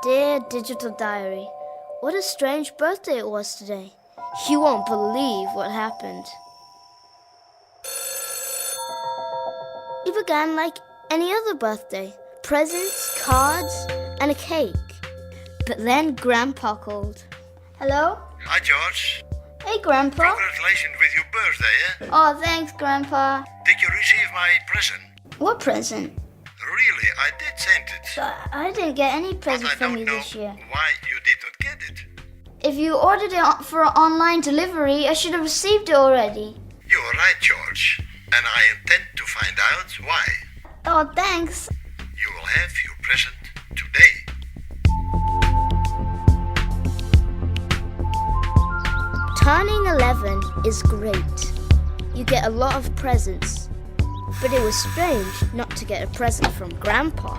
Dear Digital Diary, what a strange birthday it was today. You won't believe what happened. It began like any other birthday. Presents, cards, and a cake. But then Grandpa called. Hello? Hi, George. Hey, Grandpa. Congratulations with your birthday, eh? Oh, thanks, Grandpa. Did you receive my present? What present? Really, I did send it. But I didn't get any But present I from don't you know this year. why you did not get it. If you ordered it for online delivery, I should have received it already. You're right, George. And I intend to find out why. Oh, thanks. You will have your present today. Turning 11 is great. You get a lot of presents. But it was strange not to get a present from Grandpa.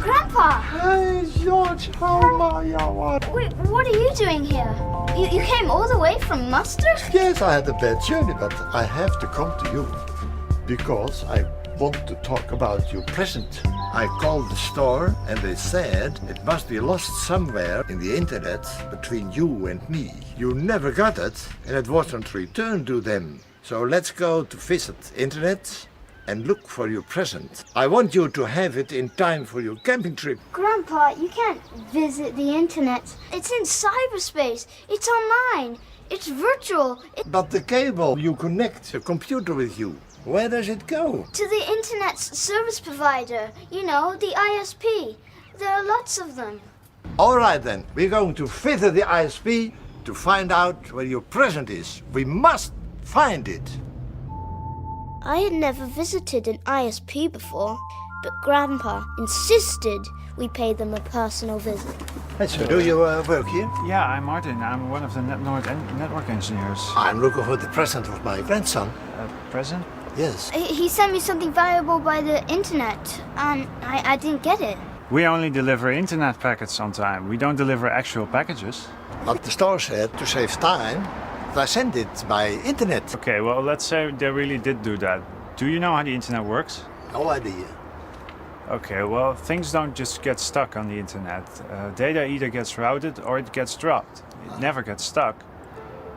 Grandpa! Hey, George, how are you? Wait, what are you doing here? You came all the way from Mustard? Yes, I had a bad journey, but I have to come to you because I want to talk about your present. I called the store and they said it must be lost somewhere in the internet between you and me. You never got it and it wasn't returned to them. So let's go to visit internet and look for your present. I want you to have it in time for your camping trip. Grandpa, you can't visit the internet. It's in cyberspace. It's online. It's virtual. But the cable you connect the computer with you, where does it go? To the internet's service provider. You know, the ISP. There are lots of them. All right then, we're going to visit the ISP to find out where your present is. We must find it. I had never visited an ISP before, but Grandpa insisted we pay them a personal visit. So do you work here? Yeah, I'm Martin. I'm one of the network engineers. I'm looking for the present of my grandson. Present? Yes. He sent me something valuable by the internet, and I didn't get it. We only deliver internet packets on time. We don't deliver actual packages. But the store said to save time, I sent it by internet. Okay, well, let's say they really did do that. Do you know how the internet works? No idea. Okay, well, things don't just get stuck on the internet. Data either gets routed or it gets dropped. It never gets stuck.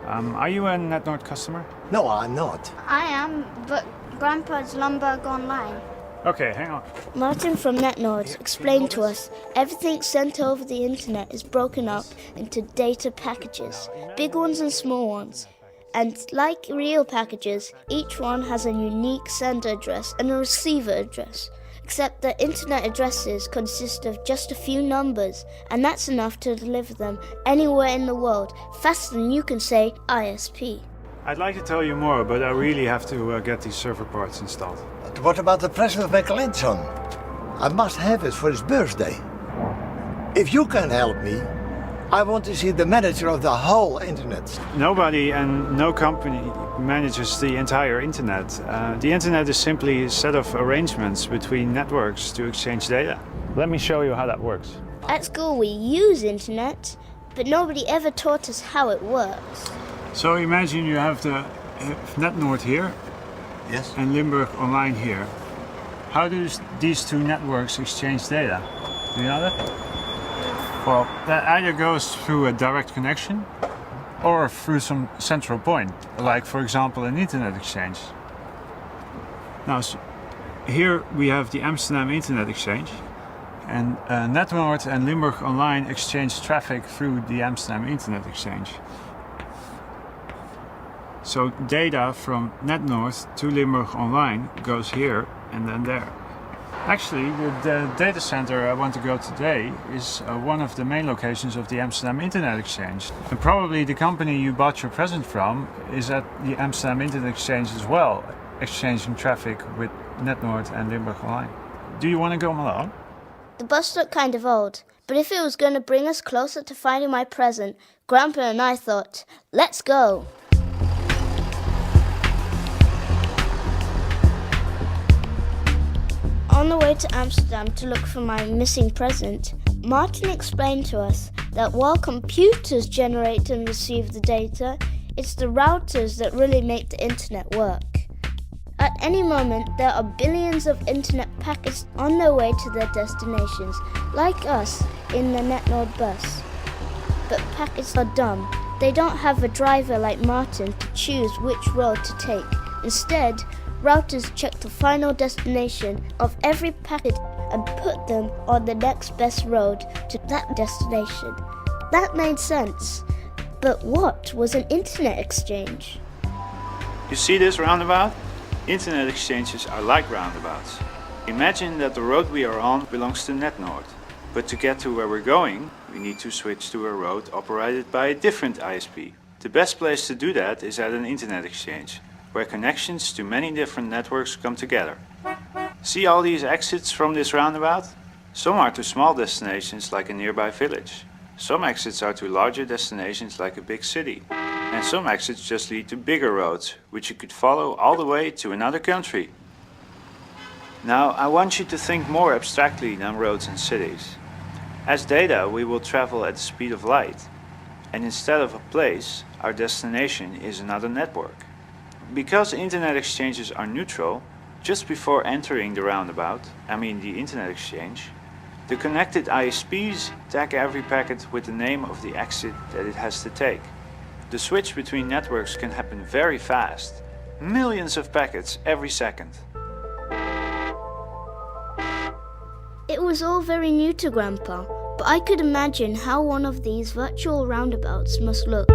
Are you a NetNord customer? No, I'm not. I am, but Grandpa's Lumberg Online. Okay, hang on. Martin from NetNord explained to us everything sent over the internet is broken up into data packages, big ones and small ones. And like real packages, each one has a unique sender address and a receiver address. Except that internet addresses consist of just a few numbers, and that's enough to deliver them anywhere in the world, faster than you can say ISP. I'd like to tell you more, but I really have to get these server parts installed. But what about the present of my grandson? I must have it for his birthday. If you can help me, I want to see the manager of the whole internet. Nobody and no company manages the entire internet. The internet is simply a set of arrangements between networks to exchange data. Let me show you how that works. At school we use internet, but nobody ever taught us how it works. So imagine you have the NetNord here. Yes. And Limburg Online here. How do these two networks exchange data? Do you know that? Well, that either goes through a direct connection or through some central point, like for example an internet exchange. Now, here we have the Amsterdam Internet Exchange, and NetNord and Limburg Online exchange traffic through the Amsterdam Internet Exchange. So data from NetNord to Limburg Online goes here and then there. Actually, the data center I want to go today is one of the main locations of the Amsterdam Internet Exchange. And probably the company you bought your present from is at the Amsterdam Internet Exchange as well, exchanging traffic with NetNord and Limburg Online. Do you want to go along? The bus looked kind of old, but if it was going to bring us closer to finding my present, Grandpa and I thought, let's go. On the way to Amsterdam to look for my missing present, Martin explained to us that while computers generate and receive the data, it's the routers that really make the internet work. At any moment, there are billions of internet packets on their way to their destinations. Like us, in the NetNode bus. But packets are dumb. They don't have a driver like Martin to choose which road to take. Instead, routers check the final destination of every packet and put them on the next best road to that destination. That made sense. But what was an internet exchange? You see this roundabout? Internet exchanges are like roundabouts. Imagine that the road we are on belongs to NetNode. But to get to where we're going, we need to switch to a road operated by a different ISP. The best place to do that is at an internet exchange, where connections to many different networks come together. See all these exits from this roundabout? Some are to small destinations like a nearby village. Some exits are to larger destinations like a big city. And some exits just lead to bigger roads, which you could follow all the way to another country. Now, I want you to think more abstractly than roads and cities. As data, we will travel at the speed of light. And instead of a place, our destination is another network. Because internet exchanges are neutral, just before entering the roundabout, the internet exchange, the connected ISPs tag every packet with the name of the exit that it has to take. The switch between networks can happen very fast, millions of packets every second. It was all very new to Grandpa, but I could imagine how one of these virtual roundabouts must look.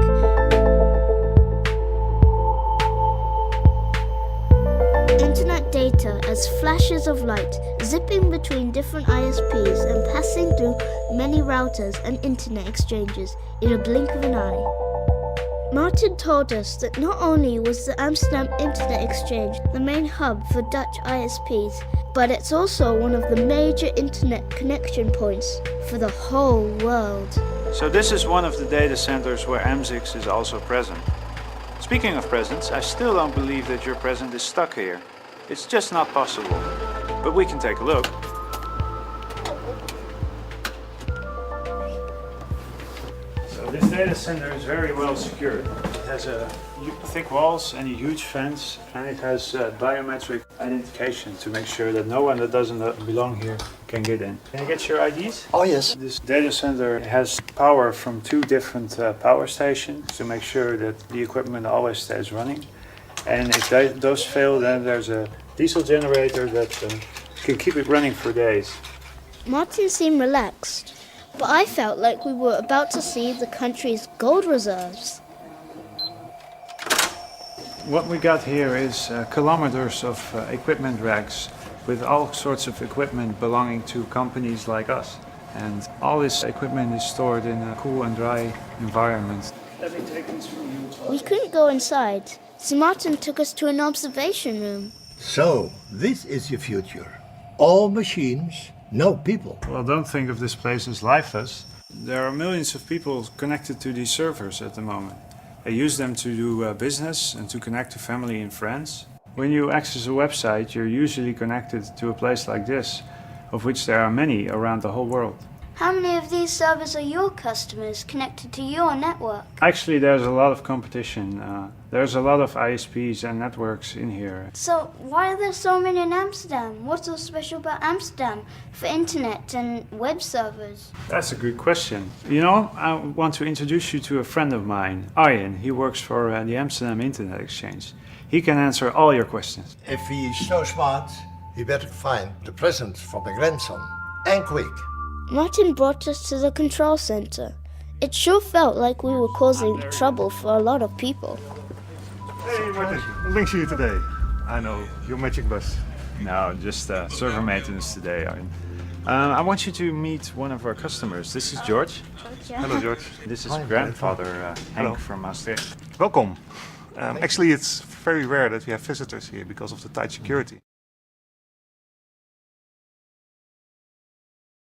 Internet data as flashes of light, zipping between different ISPs and passing through many routers and internet exchanges in a blink of an eye. Martin told us that not only was the Amsterdam Internet Exchange the main hub for Dutch ISPs, but it's also one of the major internet connection points for the whole world. So this is one of the data centers where AMS IX is also present. Speaking of presence, I still don't believe that your present is stuck here. It's just not possible. But we can take a look. So this data center is very well secured. It has thick walls and a huge fence, and it has biometric identification to make sure that no one that doesn't belong here can get in. Can I get your IDs? Oh yes. This data center has power from 2 different power stations to make sure that the equipment always stays running. And if those fail, then there's a diesel generator that can keep it running for days. Martin seemed relaxed, but I felt like we were about to see the country's gold reserves. What we got here is kilometers of equipment racks with all sorts of equipment belonging to companies like us. And all this equipment is stored in a cool and dry environment. Let me take this from you. We couldn't go inside, so Martin took us to an observation room. So, this is your future. All machines, no people. Well, don't think of this place as lifeless. There are millions of people connected to these servers at the moment. They use them to do business and to connect to family and friends. When you access a website, you're usually connected to a place like this, of which there are many around the whole world. How many of these servers are your customers connected to your network? Actually, there's a lot of competition. There's a lot of ISPs and networks in here. So why are there so many in Amsterdam? What's so special about Amsterdam for internet and web servers? That's a good question. You know, I want to introduce you to a friend of mine, Arjen. He works for the Amsterdam Internet Exchange. He can answer all your questions. If he is so smart, he better find the present from the grandson. And quick. Martin brought us to the control center. It sure felt like we were causing trouble for a lot of people. Hey Martin, what brings you here today? I know, your magic bus. No, just server maintenance today, Arjen. I want you to meet one of our customers. This is George. Hello George. This is Hi, grandfather Hello. Henk from Maastricht. Welcome. Actually, it's very rare that we have visitors here because of the tight security.